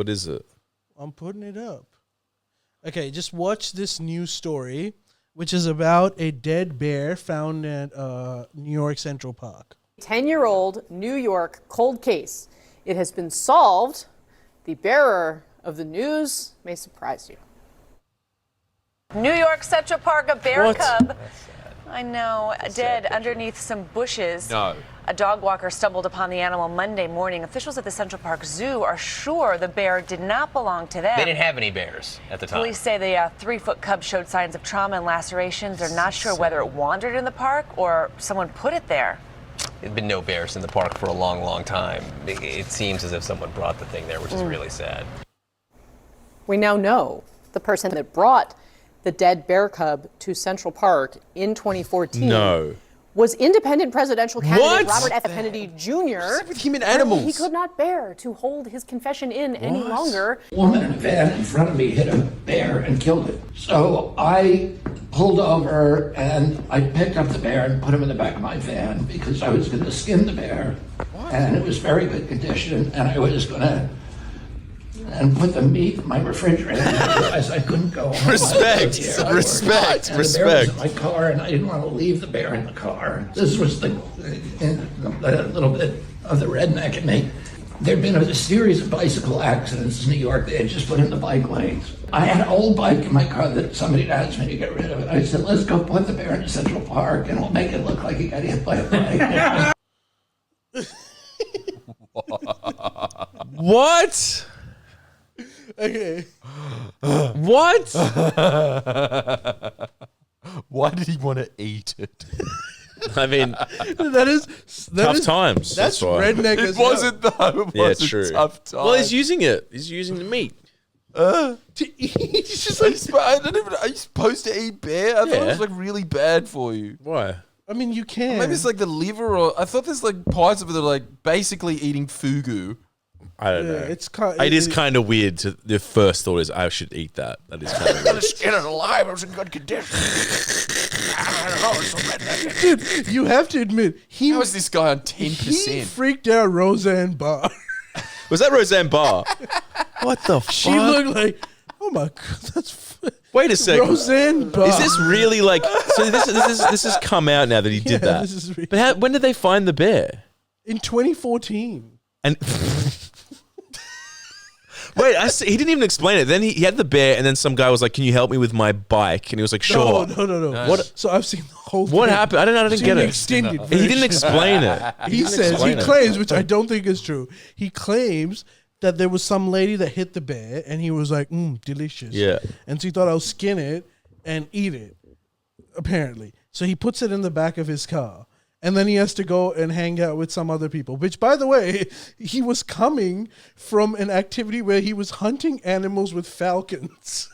What is it? I'm putting it up. Okay, just watch this news story, which is about a dead bear found at New York Central Park. 10-year-old New York cold case. It has been solved. The bearer of the news may surprise you. New York Central Park, a bear What? cub. I know, dead underneath some bushes. No. A dog walker stumbled upon the animal Monday morning. Officials at the Central Park Zoo are sure the bear did not belong to them. They didn't have any bears at the time. Police say the 3-foot cub showed signs of trauma and lacerations. They're not sure whether it wandered in the park or someone put it there. There's been no bears in the park for a long, long time. It seems as if someone brought the thing there, which is really sad. We now know the person that brought the dead bear cub to Central Park in 2014 No. was independent presidential candidate What? Robert F. Kennedy Jr. With him and animals. He could not bear to hold his confession in any longer. A woman in a van in front of me hit a bear and killed it. So I pulled over and I picked up the bear and put him in the back of my van because I was going to skin the bear. And it was very good condition, and I was going to put the meat in my refrigerator. And I realized I couldn't go home. Respect. And Respect. the bear was in my car, and I didn't want to leave the bear in the car. This was the little bit of the redneck in me. There'd been a series of bicycle accidents in New York. They had just put in the bike lanes. I had an old bike in my car that somebody had asked me to get rid of it. I said, let's go put the bear in Central Park, and we'll make it look like he got hit by a bike. What? Okay. What? Why did he want to eat it? I mean, that is tough times. That's why. redneck as hell. though. It wasn't true. tough times. Well, he's using it. He's using the meat. To eat. He's just like, are you supposed to eat bear? I thought it was like really bad for you. Why? I mean, you can. Maybe it's like the liver, or I thought there's like parts of it that are like basically eating fugu. I don't know. It's It is kind of weird. The first thought is I should eat that. That is kind of weird. Skin it alive. It was in good condition. I don't know. It's so redneck. Dude, you have to admit, How is this guy on 10%? he freaked out Roseanne Barr. Was that Roseanne Barr? What the fuck? She looked like, oh my god, that's Wait a second. Roseanne Barr. Is this really like? So this has come out now that he did that. This is real. But when did they find the bear? In 2014. And wait, he didn't even explain it. Then he had the bear, and then some guy was like, "Can you help me with my bike?" And he was like, "Sure." No. What? So I've seen the whole thing. What happened? I didn't get The it. extended He didn't version. explain it. He claims, which I don't think is true. He claims that there was some lady that hit the bear, and he was like, delicious. Yeah. And so he thought I'll skin it and eat it, apparently. So he puts it in the back of his car. And then he has to go and hang out with some other people, which, by the way, he was coming from an activity where he was hunting animals with falcons.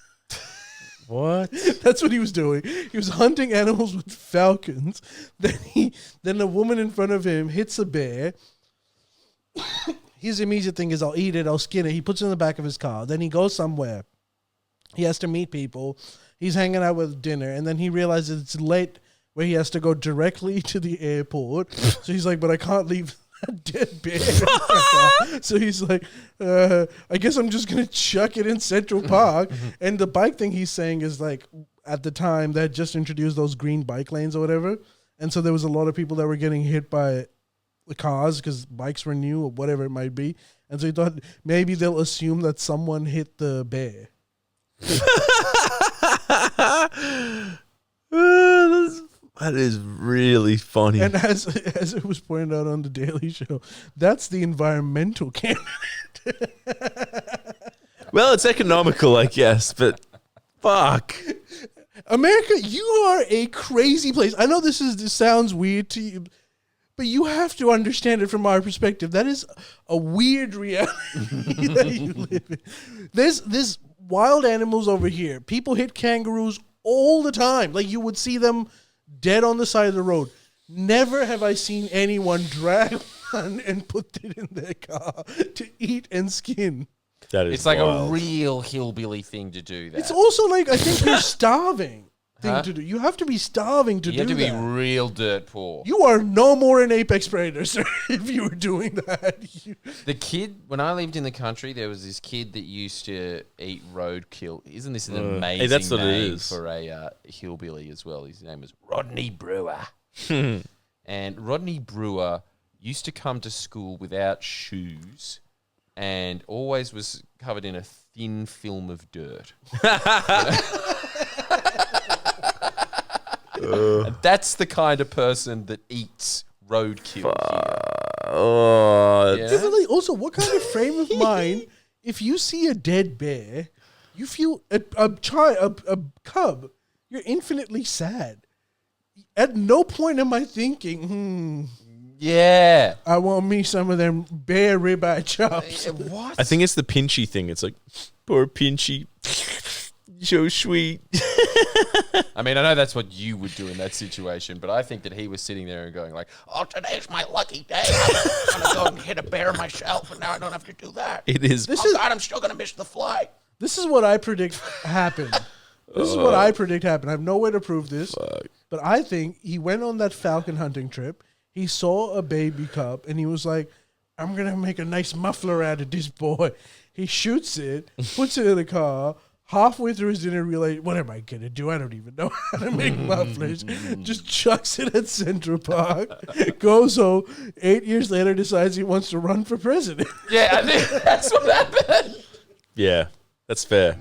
What? That's what he was doing. He was hunting animals with falcons. Then a woman in front of him hits a bear. His immediate thing is, I'll eat it, I'll skin it. He puts it in the back of his car. Then he goes somewhere. He has to meet people. He's hanging out with dinner. And then he realizes it's late, where he has to go directly to the airport. So he's like, but I can't leave that dead bear in my car. So he's like, I guess I'm just going to chuck it in Central Park. And the bike thing he's saying is like, at the time, they had just introduced those green bike lanes or whatever. And so there was a lot of people that were getting hit by the cars because bikes were new or whatever it might be. And so he thought maybe they'll assume that someone hit the bear. That is really funny. And as it was pointed out on the Daily Show, that's the environmental candidate. Well, it's economical, I guess, but fuck. America, you are a crazy place. I know this sounds weird to you, but you have to understand it from our perspective. That is a weird reality that you live in. There's wild animals over here. People hit kangaroos all the time. Like, you would see them dead on the side of the road. Never have I seen anyone drag one and put it in their car to eat and skin. That is It's like wild. a real hillbilly thing to do that. It's also like, I think you're starving. thing to do. You have to be starving to You do have to be that. real dirt poor. You are no more an apex predator, sir, if you were doing that. The kid, when I lived in the country, there was this kid that used to eat roadkill. Isn't this an amazing that's what it name is. for a hillbilly as well? His name was Rodney Brewer. And Rodney Brewer used to come to school without shoes and always was covered in a thin film of dirt. And that's the kind of person that eats roadkill here. Oh, Yeah? Really, also, what kind of frame of mind, if you see a dead bear, you feel a cub, you're infinitely sad. At no point am I thinking, Yeah. I want me some of them bear ribeye chops. What? I think it's the Pinchy thing. It's like, poor Pinchy. So sweet. I mean, I know that's what you would do in that situation, but I think that he was sitting there and going like, Oh, today's my lucky day. I'm gonna go and hit a bear myself, and now I don't have to do that. It is. Oh God, I'm still gonna miss the fly. This is what I predict happened. This is what I predict happened. I have no way to prove this, but I think he went on that falcon hunting trip. He saw a baby cub, and he was like, I'm going to make a nice muffler out of this boy. He shoots it, puts it in the car. Halfway through his dinner, realized, what am I going to do? I don't even know how to make mufflers. Just chucks it at Central Park. Goes home. 8 years later, decides he wants to run for president. yeah, I think that's what happened. Yeah, that's fair.